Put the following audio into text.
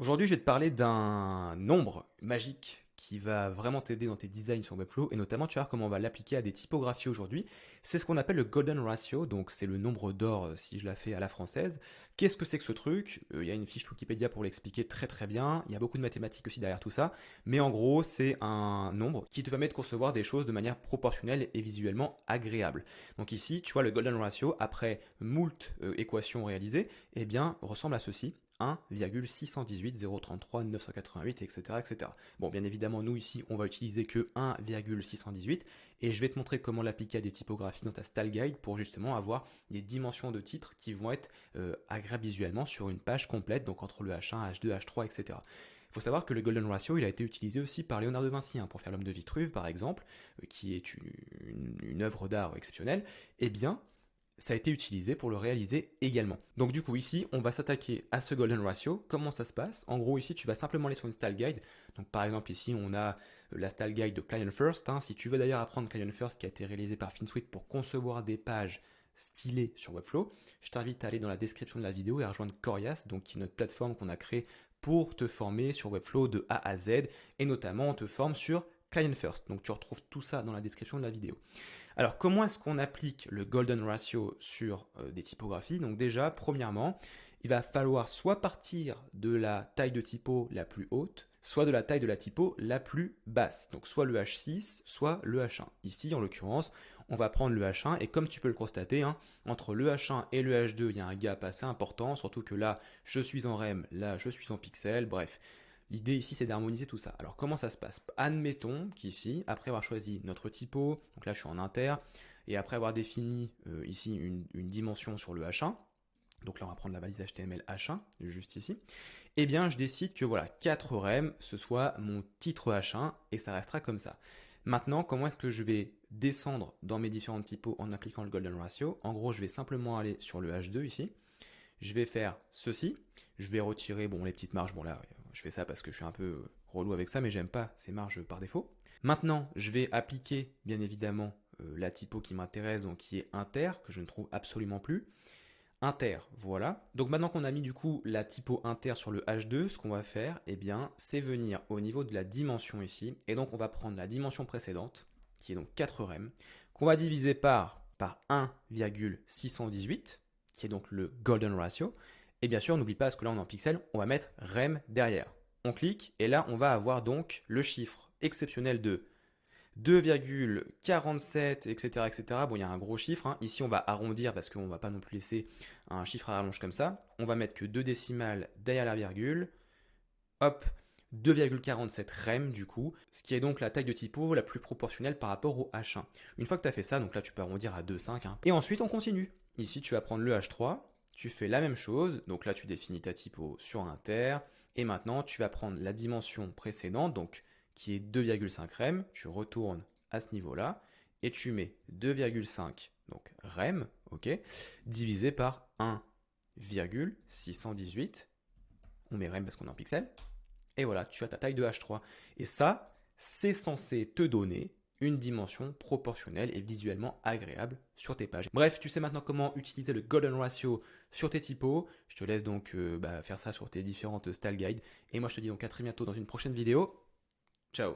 Aujourd'hui, je vais te parler d'un nombre magique qui va vraiment t'aider dans tes designs sur Webflow et notamment tu vas voir comment on va l'appliquer à des typographies aujourd'hui. C'est ce qu'on appelle le Golden Ratio, donc c'est le nombre d'or si je la fais à la française. Qu'est-ce que c'est que ce truc? Il y a une fiche Wikipédia pour l'expliquer très très bien, il y a beaucoup de mathématiques aussi derrière tout ça, mais en gros c'est un nombre qui te permet de concevoir des choses de manière proportionnelle et visuellement agréable. Donc ici, tu vois le Golden Ratio, après moult équations réalisées, eh bien ressemble à ceci. 1,618, 033, 988, etc., etc. Bon, bien évidemment, nous ici, on va utiliser que 1,618 et je vais te montrer comment l'appliquer à des typographies dans ta style guide pour justement avoir des dimensions de titres qui vont être agréables visuellement sur une page complète, donc entre le H1, H2, H3, etc. Il faut savoir que le Golden Ratio, il a été utilisé aussi par Léonard de Vinci pour faire l'homme de Vitruve, par exemple, qui est une œuvre d'art exceptionnelle. Eh bien, ça a été utilisé pour le réaliser également. Donc du coup ici, on va s'attaquer à ce Golden Ratio. Comment ça se passe? En gros ici, tu vas simplement aller sur une style guide. Donc par exemple ici, on a la style guide de Client First. Si tu veux d'ailleurs apprendre Client First qui a été réalisé par FinSuite pour concevoir des pages stylées sur Webflow, je t'invite à aller dans la description de la vidéo et à rejoindre Corias, donc qui est notre plateforme qu'on a créée pour te former sur Webflow de A à Z et notamment on te forme sur Client First. Donc tu retrouves tout ça dans la description de la vidéo. Alors, comment est-ce qu'on applique le Golden Ratio sur des typographies? Donc déjà, premièrement, il va falloir soit partir de la taille de typo la plus haute, soit de la taille de la typo la plus basse. Donc soit le H6, soit le H1. Ici, en l'occurrence, on va prendre le H1 et comme tu peux le constater, entre le H1 et le H2, il y a un gap assez important, surtout que là, je suis en rem, là, je suis en pixel, bref. L'idée ici, c'est d'harmoniser tout ça. Alors, comment ça se passe? Admettons qu'ici, après avoir choisi notre typo, donc là, je suis en inter, et après avoir défini ici une dimension sur le H1, donc là, on va prendre la valise HTML H1, juste ici, eh bien, je décide que voilà, 4 rem, ce soit mon titre H1, et ça restera comme ça. Maintenant, comment est-ce que je vais descendre dans mes différentes typos en appliquant le Golden Ratio? En gros, je vais simplement aller sur le H2 ici, je vais faire ceci, je vais retirer les petites marges, bon là je fais ça parce que je suis un peu relou avec ça mais j'aime pas ces marges par défaut. Maintenant je vais appliquer bien évidemment la typo qui m'intéresse donc qui est inter que je ne trouve absolument plus. Inter, voilà. Donc maintenant qu'on a mis du coup la typo inter sur le H2, ce qu'on va faire, eh bien, c'est venir au niveau de la dimension ici, et donc on va prendre la dimension précédente, qui est donc 4 rem, qu'on va diviser par 1,618, qui est donc le Golden Ratio. Et bien sûr, n'oublie pas, parce que là on est en pixels, on va mettre rem derrière. On clique, et là on va avoir donc le chiffre exceptionnel de 2,47, etc., etc. Bon, il y a un gros chiffre. Ici, on va arrondir parce qu'on ne va pas non plus laisser un chiffre à rallonge comme ça. On va mettre que 2 décimales derrière la virgule. Hop, 2,47 rem du coup, ce qui est donc la taille de typo la plus proportionnelle par rapport au H1. Une fois que tu as fait ça, donc là tu peux arrondir à 2,5. Et ensuite on continue. Ici tu vas prendre le H3, tu fais la même chose, donc là tu définis ta typo sur inter, et maintenant tu vas prendre la dimension précédente, donc qui est 2,5 rem, tu retournes à ce niveau-là, et tu mets 2,5, donc rem, ok, divisé par 1,618, on met rem parce qu'on est en pixel, et voilà, tu as ta taille de H3. Et ça, c'est censé te donner une dimension proportionnelle et visuellement agréable sur tes pages. Bref, tu sais maintenant comment utiliser le Golden Ratio sur tes typos. Je te laisse donc faire ça sur tes différentes style guides. Et moi, je te dis donc à très bientôt dans une prochaine vidéo. Ciao!